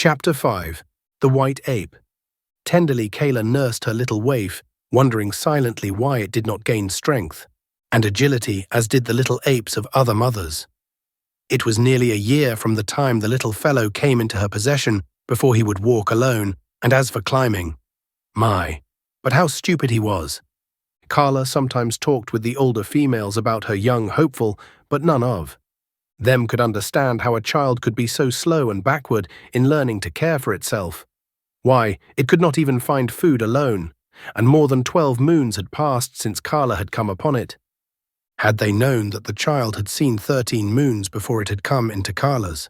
Chapter 5. The White Ape. Tenderly Kayla nursed her little waif, wondering silently why it did not gain strength and agility as did the little apes of other mothers. It was nearly a year from the time the little fellow came into her possession before he would walk alone, and as for climbing, but how stupid he was. Carla sometimes talked with the older females about her young hopeful, but none of them could understand how a child could be so slow and backward in learning to care for itself. Why, it could not even find food alone, and more than 12 moons had passed since Carla had come upon it. Had they known that the child had seen 13 moons before it had come into Carla's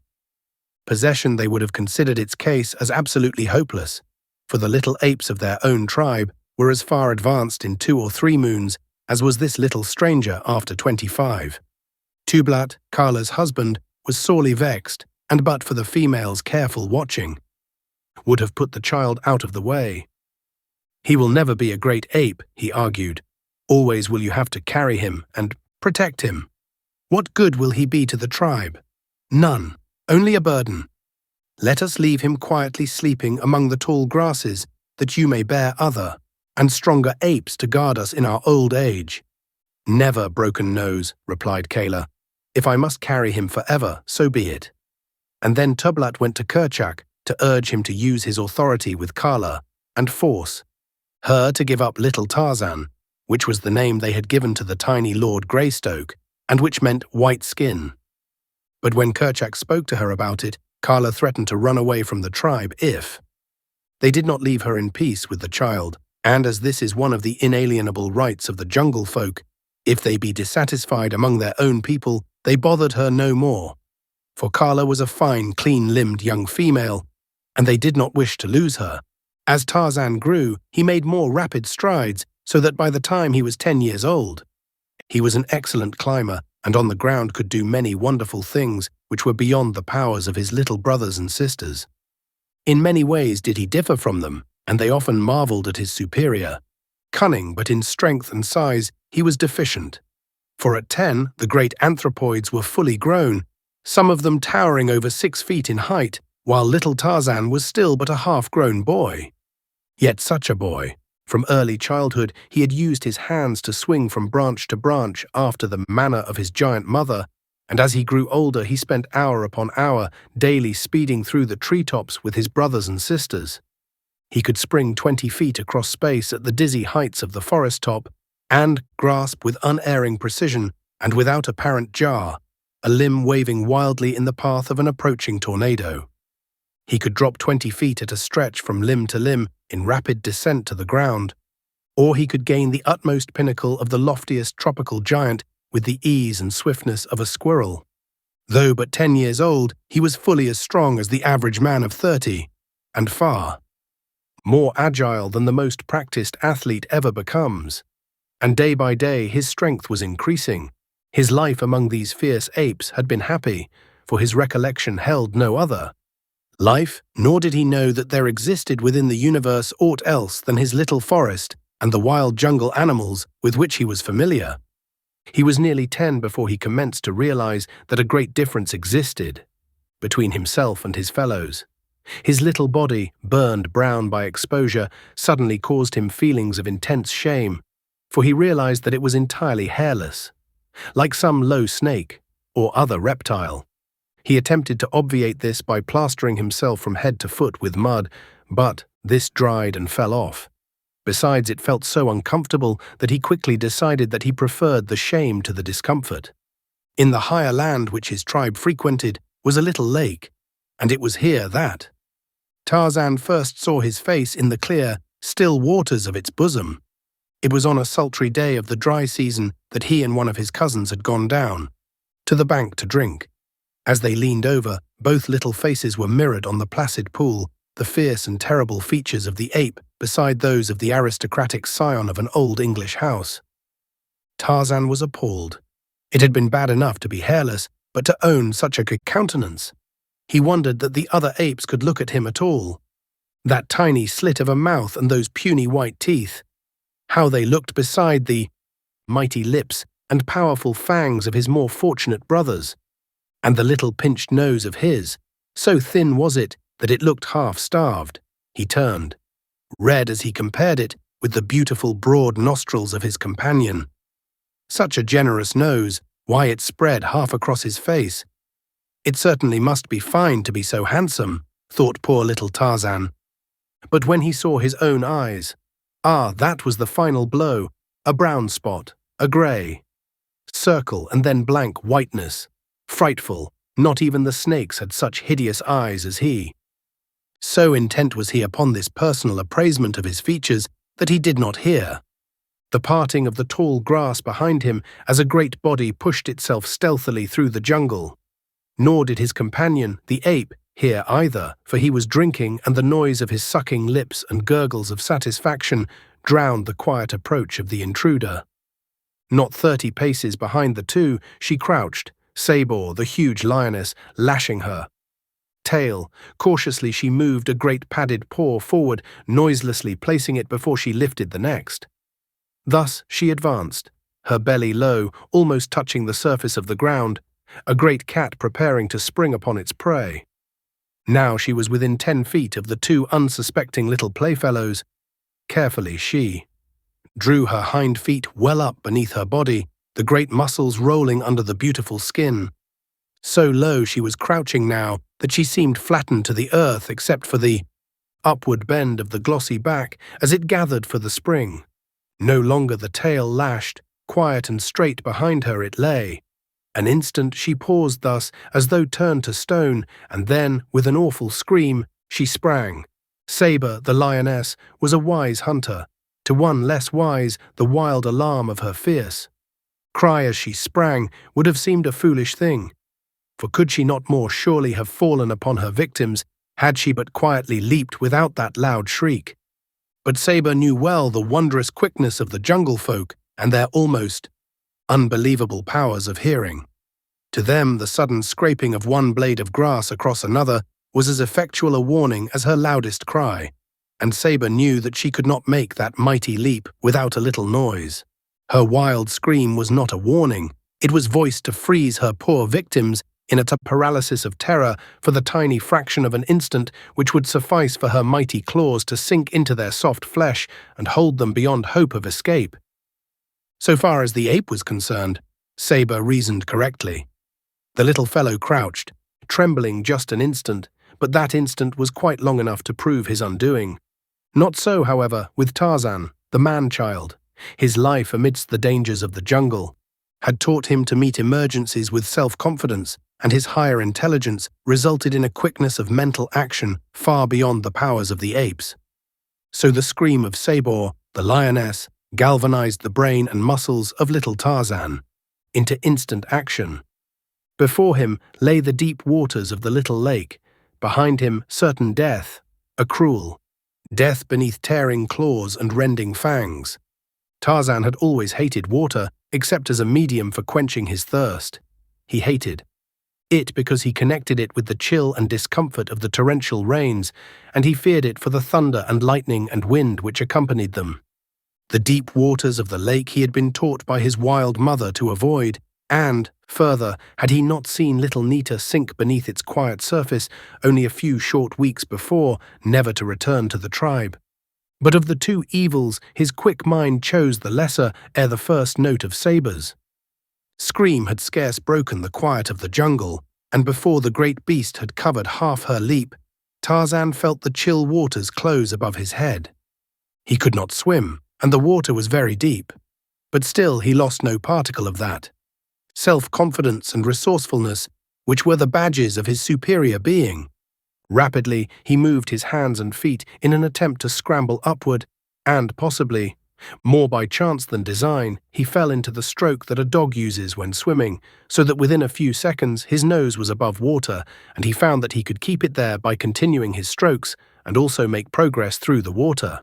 possession, they would have considered its case as absolutely hopeless, for the little apes of their own tribe were as far advanced in 2 or 3 moons as was this little stranger after 25. Tublat, Carla's husband, was sorely vexed, and but for the female's careful watching, would have put the child out of the way. "He will never be a great ape," he argued. "Always will you have to carry him and protect him. What good will he be to the tribe? None, only a burden. Let us leave him quietly sleeping among the tall grasses, that you may bear other and stronger apes to guard us in our old age." "Never, Broken Nose," replied Kayla. "If I must carry him forever, so be it." And then Tublat went to Kerchak to urge him to use his authority with Carla and force her to give up little Tarzan, which was the name they had given to the tiny Lord Greystoke, and which meant white skin. But when Kerchak spoke to her about it, Carla threatened to run away from the tribe if they did not leave her in peace with the child, and as this is one of the inalienable rights of the jungle folk, if they be dissatisfied among their own people, they bothered her no more. For Carla was a fine, clean-limbed young female, and they did not wish to lose her. As Tarzan grew, he made more rapid strides, so that by the time he was 10 years old, he was an excellent climber and on the ground could do many wonderful things which were beyond the powers of his little brothers and sisters. In many ways did he differ from them, and they often marveled at his superior cunning, but in strength and size he was deficient. For at 10, the great anthropoids were fully grown, some of them towering over 6 feet in height, while little Tarzan was still but a half-grown boy. Yet such a boy. From early childhood he had used his hands to swing from branch to branch after the manner of his giant mother, and as he grew older he spent hour upon hour daily speeding through the treetops with his brothers and sisters. He could spring 20 feet across space at the dizzy heights of the forest top, and grasp with unerring precision and without apparent jar a limb waving wildly in the path of an approaching tornado. He could drop 20 feet at a stretch from limb to limb in rapid descent to the ground, or he could gain the utmost pinnacle of the loftiest tropical giant with the ease and swiftness of a squirrel. Though but 10 years old, he was fully as strong as the average man of 30, and far more agile than the most practiced athlete ever becomes. And day by day his strength was increasing. His life among these fierce apes had been happy, for his recollection held no other life, nor did he know that there existed within the universe aught else than his little forest and the wild jungle animals with which he was familiar. He was nearly 10 before he commenced to realize that a great difference existed between himself and his fellows. His little body, burned brown by exposure, suddenly caused him feelings of intense shame, for he realized that it was entirely hairless, like some low snake or other reptile. He attempted to obviate this by plastering himself from head to foot with mud, but this dried and fell off. Besides, it felt so uncomfortable that he quickly decided that he preferred the shame to the discomfort. In the higher land which his tribe frequented was a little lake, and it was here that Tarzan first saw his face in the clear, still waters of its bosom. It was on a sultry day of the dry season that he and one of his cousins had gone down to the bank to drink. As they leaned over, both little faces were mirrored on the placid pool, the fierce and terrible features of the ape beside those of the aristocratic scion of an old English house. Tarzan was appalled. It had been bad enough to be hairless, but to own such a good countenance. He wondered that the other apes could look at him at all. That tiny slit of a mouth and those puny white teeth. How they looked beside the mighty lips and powerful fangs of his more fortunate brothers. And the little pinched nose of his, so thin was it, that it looked half-starved. He turned, red as he compared it with the beautiful broad nostrils of his companion. Such a generous nose, why it spread half across his face. It certainly must be fine to be so handsome, thought poor little Tarzan. But when he saw his own eyes, that was the final blow, a brown spot, a grey circle and then blank whiteness. Frightful, not even the snakes had such hideous eyes as he. So intent was he upon this personal appraisement of his features that he did not hear the parting of the tall grass behind him as a great body pushed itself stealthily through the jungle. Nor did his companion, the ape, hear either, for he was drinking, and the noise of his sucking lips and gurgles of satisfaction drowned the quiet approach of the intruder. Not 30 paces behind the two, she crouched, Sabor, the huge lioness, lashing her tail. Cautiously she moved a great padded paw forward, noiselessly placing it before she lifted the next. Thus she advanced, her belly low, almost touching the surface of the ground, a great cat preparing to spring upon its prey. Now she was within 10 feet of the two unsuspecting little playfellows. Carefully she drew her hind feet well up beneath her body, the great muscles rolling under the beautiful skin. So low she was crouching now that she seemed flattened to the earth except for the upward bend of the glossy back as it gathered for the spring. No longer the tail lashed, quiet and straight behind her it lay. An instant she paused thus, as though turned to stone, and then, with an awful scream, she sprang. Saber, the lioness, was a wise hunter. To one less wise, the wild alarm of her fierce cry as she sprang would have seemed a foolish thing. For could she not more surely have fallen upon her victims had she but quietly leaped without that loud shriek? But Saber knew well the wondrous quickness of the jungle folk and their almost unbelievable powers of hearing. To them, the sudden scraping of one blade of grass across another was as effectual a warning as her loudest cry, and Saber knew that she could not make that mighty leap without a little noise. Her wild scream was not a warning, it was voiced to freeze her poor victims in a paralysis of terror for the tiny fraction of an instant which would suffice for her mighty claws to sink into their soft flesh and hold them beyond hope of escape. So far as the ape was concerned, Saber reasoned correctly. The little fellow crouched, trembling just an instant, but that instant was quite long enough to prove his undoing. Not so, however, with Tarzan, the man-child. His life amidst the dangers of the jungle had taught him to meet emergencies with self-confidence, and his higher intelligence resulted in a quickness of mental action far beyond the powers of the apes. So the scream of Sabor, the lioness, galvanized the brain and muscles of little Tarzan into instant action. Before him lay the deep waters of the little lake, behind him certain death, a cruel death beneath tearing claws and rending fangs. Tarzan had always hated water, except as a medium for quenching his thirst. He hated it because he connected it with the chill and discomfort of the torrential rains, and he feared it for the thunder and lightning and wind which accompanied them. The deep waters of the lake he had been taught by his wild mother to avoid, and, further, had he not seen little Nita sink beneath its quiet surface only a few short weeks before, never to return to the tribe. But of the two evils, his quick mind chose the lesser ere the first note of Saber's scream had scarce broken the quiet of the jungle, and before the great beast had covered half her leap, Tarzan felt the chill waters close above his head. He could not swim, and the water was very deep, but still he lost no particle of that self-confidence and resourcefulness which were the badges of his superior being. Rapidly, he moved his hands and feet in an attempt to scramble upward, and possibly, more by chance than design, he fell into the stroke that a dog uses when swimming, so that within a few seconds his nose was above water, and he found that he could keep it there by continuing his strokes and also make progress through the water.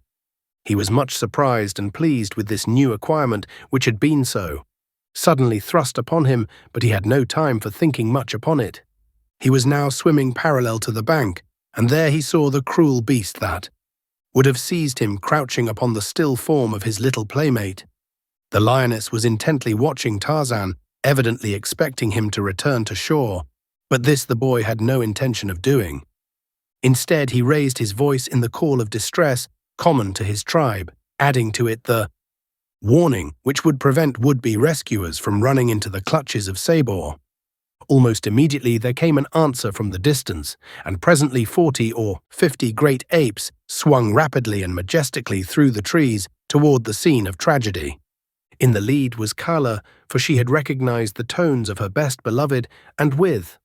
He was much surprised and pleased with this new acquirement which had been so suddenly thrust upon him, but he had no time for thinking much upon it. He was now swimming parallel to the bank, and there he saw the cruel beast that would have seized him crouching upon the still form of his little playmate. The lioness was intently watching Tarzan, evidently expecting him to return to shore, but this the boy had no intention of doing. Instead, he raised his voice in the call of distress common to his tribe, adding to it the warning which would prevent would-be rescuers from running into the clutches of Sabor. Almost immediately there came an answer from the distance, and presently 40 or 50 great apes swung rapidly and majestically through the trees toward the scene of tragedy. In the lead was Kala, for she had recognized the tones of her best beloved, and with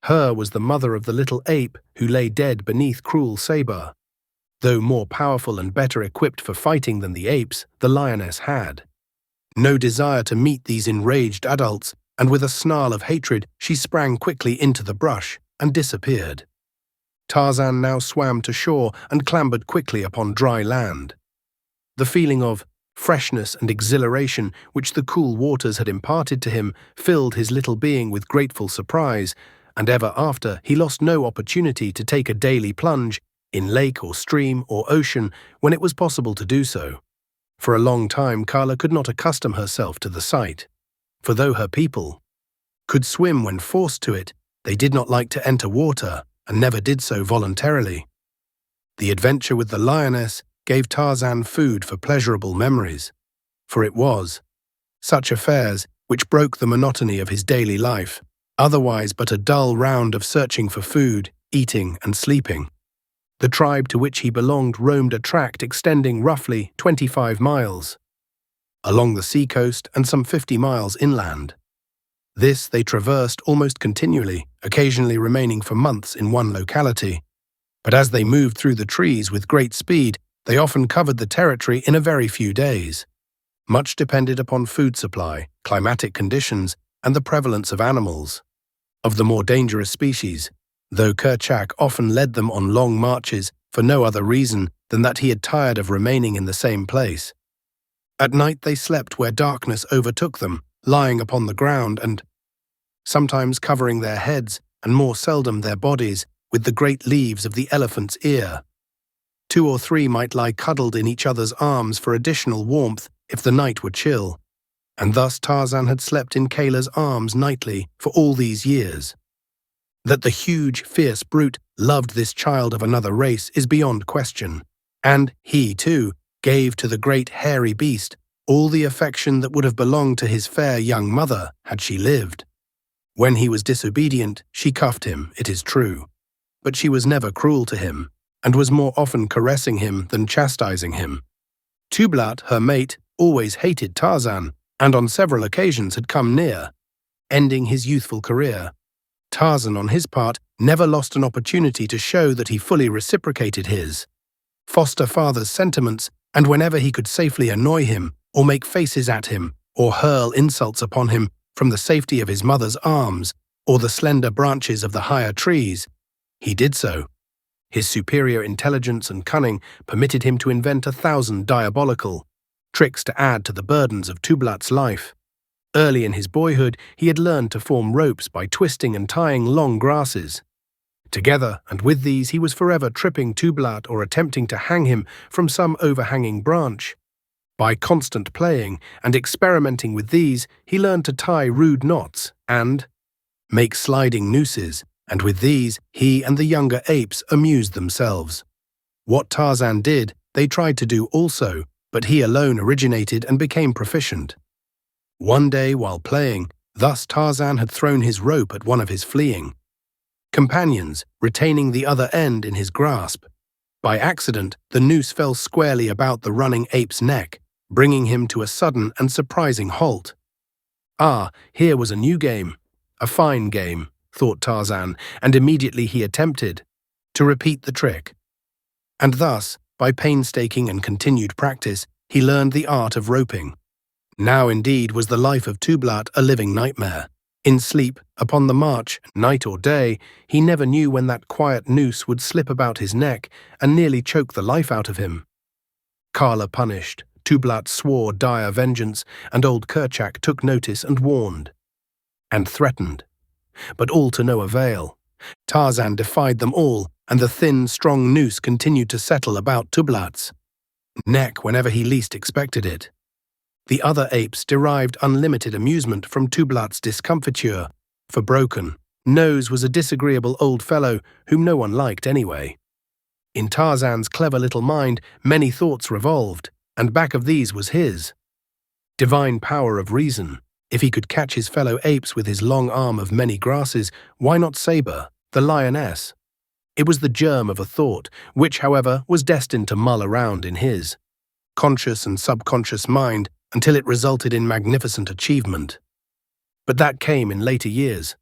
her was the mother of the little ape who lay dead beneath cruel Sabor. Though more powerful and better equipped for fighting than the apes, the lioness had no desire to meet these enraged adults, and with a snarl of hatred she sprang quickly into the brush and disappeared. Tarzan now swam to shore and clambered quickly upon dry land. The feeling of freshness and exhilaration which the cool waters had imparted to him filled his little being with grateful surprise, and ever after he lost no opportunity to take a daily plunge in lake or stream or ocean when it was possible to do so. For a long time Kala could not accustom herself to the sight, for though her people could swim when forced to it, they did not like to enter water and never did so voluntarily. The adventure with the lioness gave Tarzan food for pleasurable memories, for it was such affairs which broke the monotony of his daily life, otherwise but a dull round of searching for food, eating and sleeping. The tribe to which he belonged roamed a tract extending roughly 25 miles along the seacoast and some 50 miles inland. This they traversed almost continually, occasionally remaining for months in one locality. But as they moved through the trees with great speed, they often covered the territory in a very few days. Much depended upon food supply, climatic conditions, and the prevalence of animals. Of the more dangerous species, though Kerchak often led them on long marches for no other reason than that he had tired of remaining in the same place. At night they slept where darkness overtook them, lying upon the ground and sometimes covering their heads and more seldom their bodies with the great leaves of the elephant's ear. 2 or 3 might lie cuddled in each other's arms for additional warmth if the night were chill, and thus Tarzan had slept in Kala's arms nightly for all these years. That the huge, fierce brute loved this child of another race is beyond question, and he, too, gave to the great hairy beast all the affection that would have belonged to his fair young mother had she lived. When he was disobedient, she cuffed him, it is true, but she was never cruel to him, and was more often caressing him than chastising him. Tublat, her mate, always hated Tarzan, and on several occasions had come near ending his youthful career. Tarzan, on his part, never lost an opportunity to show that he fully reciprocated his foster father's sentiments, and whenever he could safely annoy him, or make faces at him, or hurl insults upon him from the safety of his mother's arms, or the slender branches of the higher trees, he did so. His superior intelligence and cunning permitted him to invent 1,000 diabolical tricks to add to the burdens of Tublat's life. Early in his boyhood, he had learned to form ropes by twisting and tying long grasses. Together, and with these, he was forever tripping Tublat or attempting to hang him from some overhanging branch. By constant playing and experimenting with these, he learned to tie rude knots and make sliding nooses, and with these, he and the younger apes amused themselves. What Tarzan did, they tried to do also, but he alone originated and became proficient. One day, while playing, thus Tarzan had thrown his rope at one of his fleeing companions, retaining the other end in his grasp. By accident, the noose fell squarely about the running ape's neck, bringing him to a sudden and surprising halt. Ah, here was a new game, a fine game, thought Tarzan, and immediately he attempted to repeat the trick. And thus, by painstaking and continued practice, he learned the art of roping. Now indeed was the life of Tublat a living nightmare. In sleep, upon the march, night or day, he never knew when that quiet noose would slip about his neck and nearly choke the life out of him. Kala punished, Tublat swore dire vengeance, and old Kerchak took notice and warned, and threatened. But all to no avail. Tarzan defied them all, and the thin, strong noose continued to settle about Tublat's neck whenever he least expected it. The other apes derived unlimited amusement from Tublat's discomfiture, for broken, Nose was a disagreeable old fellow whom no one liked anyway. In Tarzan's clever little mind, many thoughts revolved, and back of these was his divine power of reason. If he could catch his fellow apes with his long arm of many grasses, why not Saber, the lioness? It was the germ of a thought, which, however, was destined to mull around in his conscious and subconscious mind until it resulted in magnificent achievement. But that came in later years.